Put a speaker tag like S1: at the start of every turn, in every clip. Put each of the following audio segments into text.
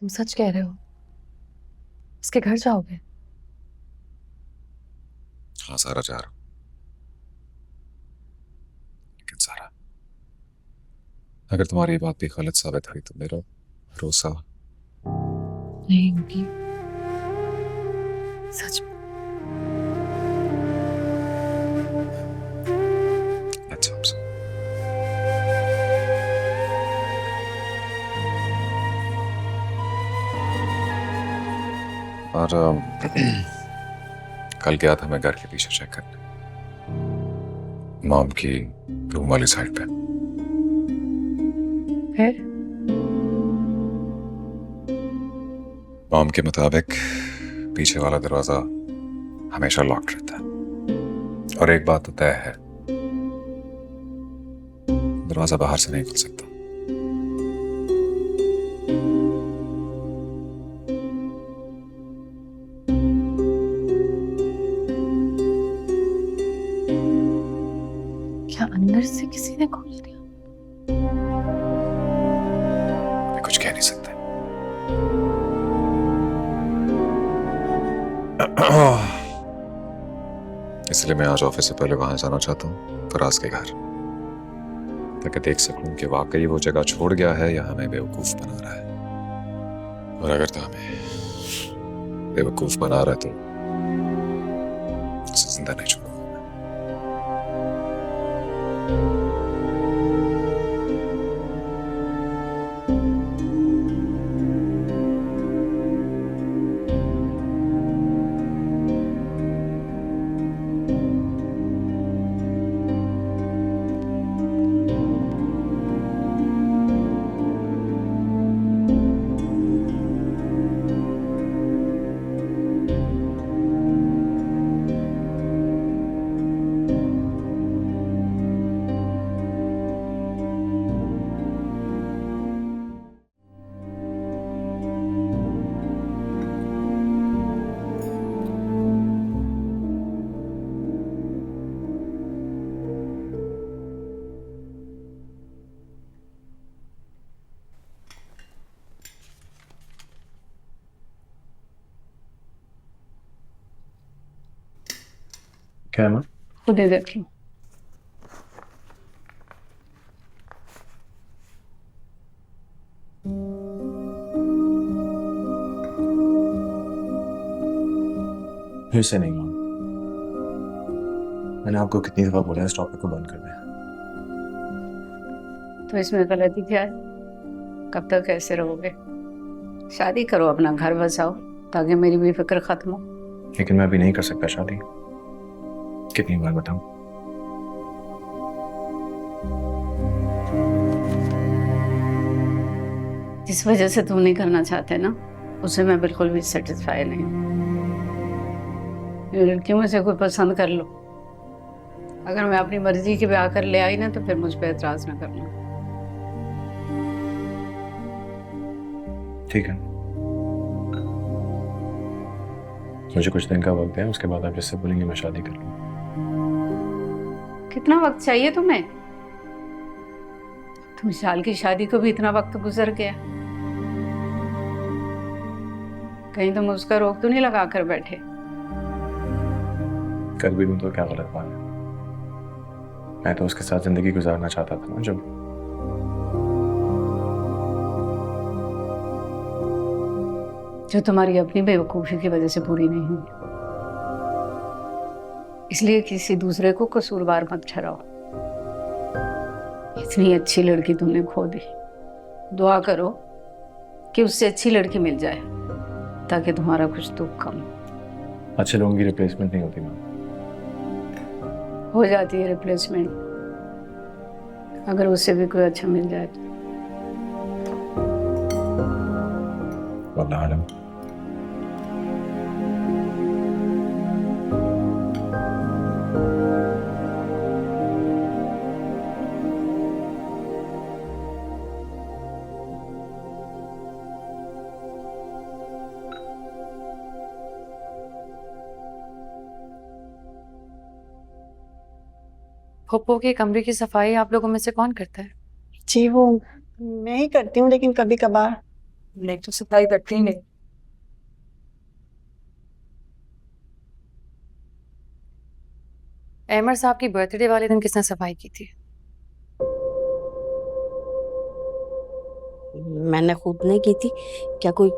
S1: तुम सच कह रहे हो? उसके घर जाओगे?
S2: हाँ सारा जा रहा हूँ। लेकिन सारा, अगर तुम्हारी ये बात भी गलत साबित हुई तो मेरा भरोसा।
S1: नहीं होगी। सच में।
S2: अच्छा आपसे। और कल गया था मैं घर के पीछे चेक करने, मॉम की रूम वाली साइड पे।
S1: फिर?
S2: मॉम के मुताबिक पीछे वाला दरवाजा हमेशा लॉक्ड रहता है, और एक बात तो तय है, दरवाजा बाहर से नहीं खुल सकता।
S1: क्या अंदर से किसी ने खोल दिया?
S2: मैं कुछ कह नहीं सकता। इसलिए मैं आज ऑफिस से पहले वहां जाना चाहता हूँ, फराज के घर, ताकि देख सकूं कि वाकई वो जगह छोड़ गया है या हमें बेवकूफ बना रहा है। और अगर तो हमें बेवकूफ बना रहा है तो उसे जिंदा नहीं छोड़ूंगा।
S3: क्या है माँ?
S4: खुद ही देख लो।
S3: फिर से नहीं माँ, मैंने आपको कितनी दफा बोला है इस टॉपिक को बंद कर दें।
S4: तो इसमें गलती क्या है? कब तक ऐसे रहोगे? शादी करो, अपना घर बसाओ, ताकि मेरी भी फिक्र खत्म हो।
S3: लेकिन मैं अभी नहीं कर सकता शादी। कितनी बार बताऊं?
S4: जिस वजह से तुम नहीं करना चाहते ना, उससे मैं बिल्कुल भी सेटिस्फाई नहीं हूँ। ये लड़कियों में से कोई पसंद कर लो। अगर मैं अपनी मर्जी के ब्याह कर ले आई ना, तो फिर मुझ पर एतराज ना करना।
S3: ठीक है, मुझे कुछ दिन का वक्त है, उसके बाद आप जिससे बोलेंगे मैं शादी कर लूँ।
S4: कितना वक्त चाहिए तुम्हें? तुम विशाल की शादी को भी इतना वक्त गुजर गया। कहीं तुम उसका रोक तो नहीं लगा कर बैठे?
S3: कर भी दूं तो क्या गलत बात है? मैं तो उसके साथ जिंदगी गुजारना चाहता था ना जब।
S4: जो तुम्हारी अपनी बेवकूफी की वजह से पूरी नहीं हुई। इसलिए किसी दूसरे को कसूरवार मत ठहराओ। इतनी अच्छी लड़की तुमने खो दी। दुआ करो कि उससे अच्छी लड़की मिल जाए, ताकि तुम्हारा कुछ दुख कम
S3: अच्छे लोगों की रिप्लेसमेंट नहीं होती माँ।
S4: हो जाती है रिप्लेसमेंट, अगर उससे भी कोई अच्छा मिल जाए तो।
S3: वल्लाह आलम।
S1: पप्पो के कमरे की सफाई आप लोगों में से कौन करता है?
S5: जी वो मैं ही करती हूँ, लेकिन कभी कभार
S1: नहीं तो सफाई करती ही नहीं। अहमद साहब की बर्थडे वाले दिन किसने सफाई की थी?
S5: मैंने खुद नहीं की थी, क्या कोई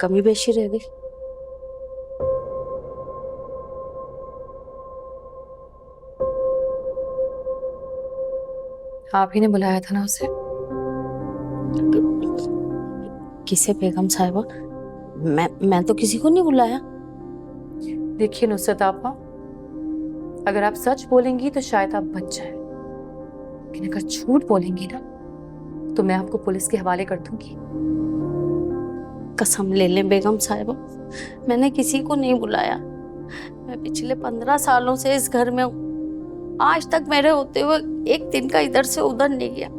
S5: कमी बेशी रह गई?
S1: आप ही ने बुलाया था ना उसे।
S5: किसे बेगम साहिबा? मैं तो किसी को नहीं बुलाया।
S1: देखिए नुसरत आपा, अगर आप सच बोलेंगी तो शायद आप बच जाए, लेकिन अगर झूठ बोलेंगी ना तो मैं आपको पुलिस के हवाले कर दूंगी।
S5: कसम ले लें बेगम साहिबा, मैंने किसी को नहीं बुलाया। मैं पिछले 15 सालों से इस घर में हूँ, आज तक मेरे होते हुए एक दिन का इधर से उधर नहीं गया।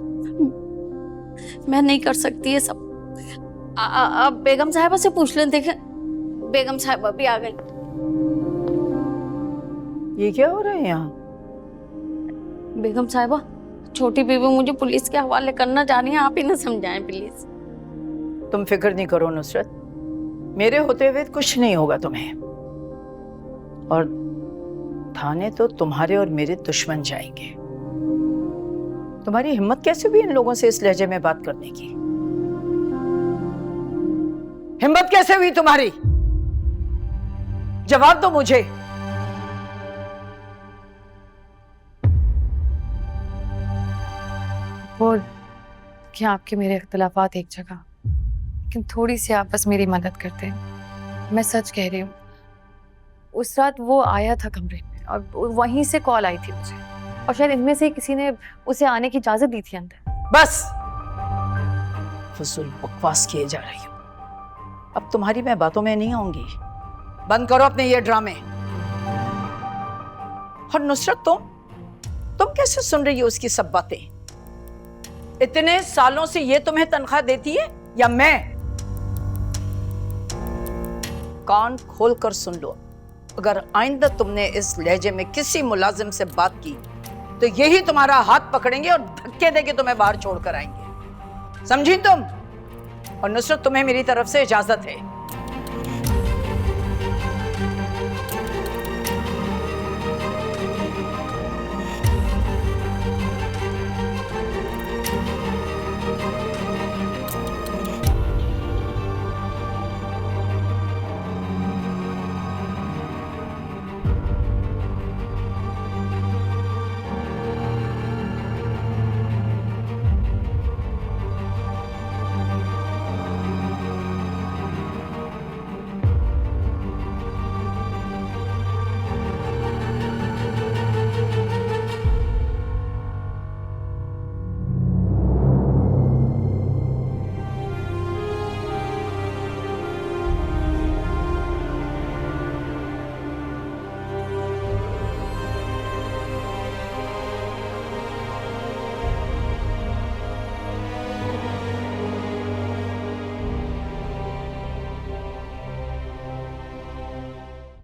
S5: मैं नहीं कर सकती ये सब। आप बेगम साहिबा से पूछ लें, देखें बेगम साहिबा भी आ गई।
S6: ये क्या हो रहा है यहाँ?
S5: बेगम साहिबा, छोटी बीबी मुझे पुलिस के हवाले करना चाह रही है, आप ही ना समझाएं प्लीज।
S6: तुम फिक्र नहीं करो नुसरत, मेरे होते हुए कुछ नहीं होगा तुम्हें। और थाने तो तुम्हारे और मेरे दुश्मन जाएंगे। तुम्हारी हिम्मत कैसे हुई इन लोगों से इस लहजे में बात करने की? हिम्मत कैसे हुई तुम्हारी? जवाब दो मुझे।
S1: वो क्या आपके मेरे इख्तिलाफात एक जगह, लेकिन थोड़ी सी आप बस मेरी मदद करते हैं। मैं सच कह रही हूँ, उस रात वो आया था कमरे में और वहीं से कॉल आई थी मुझे, और शायद इनमें से किसी ने उसे आने की इजाजत दी थी अंदर।
S6: बस फजूल बकवास किए जा रही हो। अब तुम्हारी मैं बातों में नहीं आऊंगी। बंद करो अपने ये ड्रामे। और नुसरत तुम कैसे सुन रही हो उसकी सब बातें? इतने सालों से ये तुम्हें तनख्वाह देती है या मैं? कान खोल कर सुन लो, अगर आइंदा तुमने इस लहजे में किसी मुलाजिम से बात की तो यही तुम्हारा हाथ पकड़ेंगे और धक्के देके तुम्हें बाहर छोड़कर आएंगे। समझी तुम? और नुसरत, तुम्हें मेरी तरफ से इजाजत है।